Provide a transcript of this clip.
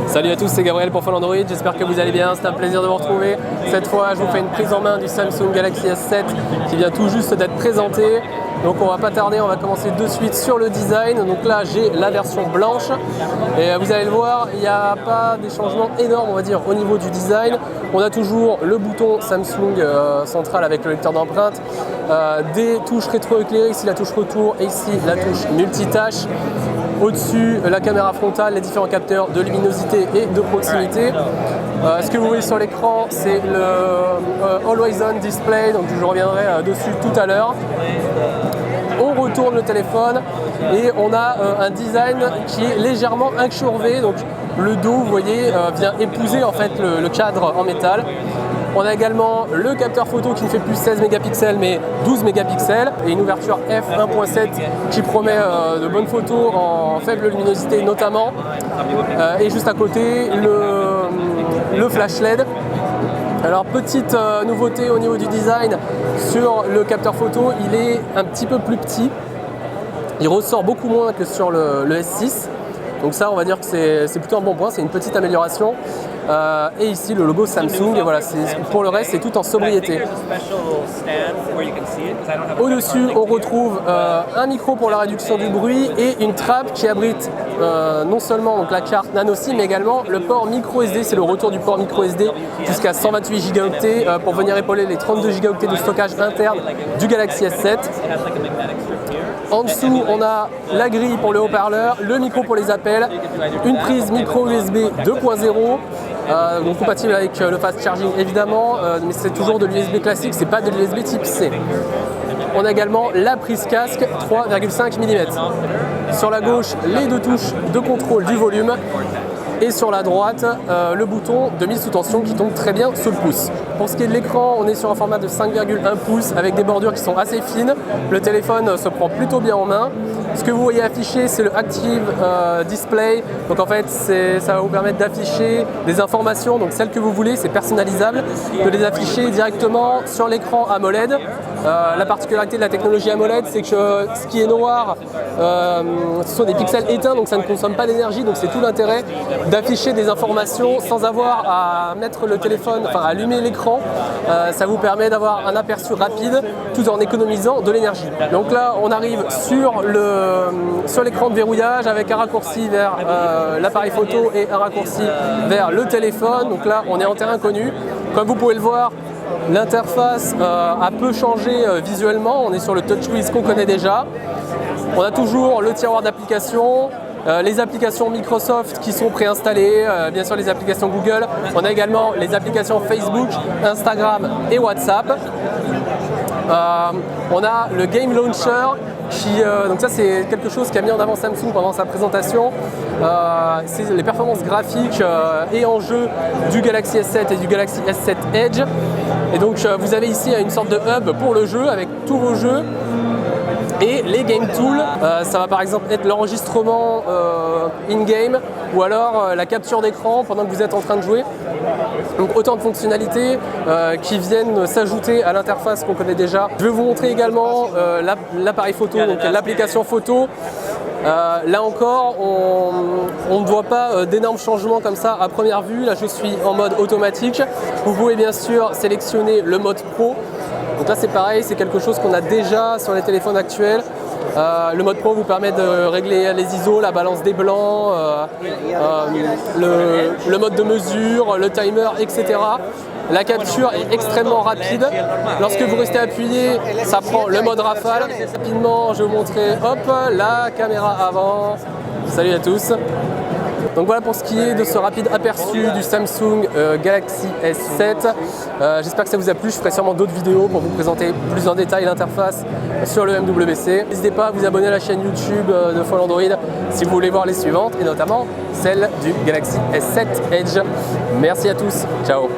Salut à tous, c'est Gabriel pour Fall Android, j'espère que vous allez bien, c'est un plaisir de vous retrouver. Cette fois, je vous fais une prise en main du Samsung Galaxy S7 qui vient tout juste d'être présenté. Donc on va pas tarder, on va commencer de suite sur le design. Donc là, j'ai la version blanche et vous allez le voir, il n'y a pas des changements énormes, on va dire, au niveau du design. On a toujours le bouton Samsung central avec le lecteur d'empreintes, des touches rétroéclairées, ici la touche retour et ici la touche multitâche. Au-dessus, la caméra frontale, les différents capteurs de luminosité et de proximité. Ce que vous voyez sur l'écran, c'est le Always On Display, donc je reviendrai dessus tout à l'heure. On retourne le téléphone et on a un design qui est légèrement incurvé, donc le dos, vous voyez, vient épouser en fait le cadre en métal. On a également le capteur photo qui ne fait plus 16 mégapixels mais 12 mégapixels et une ouverture f1.7 qui promet de bonnes photos en faible luminosité notamment. Et juste à côté, le flash LED. Alors petite nouveauté au niveau du design sur le capteur photo, il est un petit peu plus petit. Il ressort beaucoup moins que sur le S6. Donc ça, on va dire que c'est plutôt un bon point, c'est une petite amélioration. Et ici, le logo Samsung, et voilà, pour le reste, c'est tout en sobriété. Au-dessus, on retrouve un micro pour la réduction du bruit et une trappe qui abrite non seulement donc, la carte nano SIM, mais également le port micro SD. C'est le retour du port micro SD jusqu'à 128 Go pour venir épauler les 32 Go de stockage interne du Galaxy S7. En dessous, on a la grille pour le haut-parleur, le micro pour les appels, une prise micro USB 2.0, donc compatible avec le fast charging évidemment, mais c'est toujours de l'USB classique, c'est pas de l'USB type C. On a également la prise casque 3,5 mm. Sur la gauche, les deux touches de contrôle du volume. Et sur la droite, le bouton de mise sous tension qui tombe très bien sous le pouce. Pour ce qui est de l'écran, on est sur un format de 5,1 pouces avec des bordures qui sont assez fines. Le téléphone se prend plutôt bien en main. Ce que vous voyez affiché, c'est le Active Display. Donc en fait, ça va vous permettre d'afficher des informations, donc celles que vous voulez, c'est personnalisable, de les afficher directement sur l'écran AMOLED. La particularité de la technologie AMOLED, c'est que ce qui est noir, ce sont des pixels éteints, donc ça ne consomme pas d'énergie, donc c'est tout l'intérêt d'afficher des informations sans avoir à mettre le téléphone, enfin à allumer l'écran. Ça vous permet d'avoir un aperçu rapide tout en économisant de l'énergie. Donc là, on arrive sur l'écran de verrouillage avec un raccourci vers l'appareil photo et un raccourci vers le téléphone. Donc là, on est en terrain connu. Comme vous pouvez le voir, l'interface a peu changé visuellement. On est sur le TouchWiz qu'on connaît déjà. On a toujours le tiroir d'applications. Les applications Microsoft qui sont préinstallées, bien sûr les applications Google. On a également les applications Facebook, Instagram et WhatsApp. On a le Game Launcher donc ça c'est quelque chose qu'a mis en avant Samsung pendant sa présentation. C'est les performances graphiques et en jeu du Galaxy S7 et du Galaxy S7 Edge. Et donc vous avez ici une sorte de hub pour le jeu avec tous vos jeux. Et les Game Tools, ça va par exemple être l'enregistrement in-game ou alors la capture d'écran pendant que vous êtes en train de jouer. Donc autant de fonctionnalités qui viennent s'ajouter à l'interface qu'on connaît déjà. Je vais vous montrer également l'appareil photo, donc l'application photo. Là encore, on ne voit pas d'énormes changements comme ça à première vue. Là, je suis en mode automatique. Vous pouvez bien sûr sélectionner le mode pro. Donc là, c'est pareil, c'est quelque chose qu'on a déjà sur les téléphones actuels. Le mode pro vous permet de régler les ISO, la balance des blancs, le mode de mesure, le timer, etc. La capture est extrêmement rapide. Lorsque vous restez appuyé, ça prend le mode rafale. Rapidement, je vais vous montrer, hop, la caméra avant. Salut à tous. Donc voilà pour ce qui est de ce rapide aperçu du Samsung Galaxy S7. J'espère que ça vous a plu. Je ferai sûrement d'autres vidéos pour vous présenter plus en détail l'interface sur le MWC. N'hésitez pas à vous abonner à la chaîne YouTube de Fall Android si vous voulez voir les suivantes et notamment celle du Galaxy S7 Edge. Merci à tous. Ciao.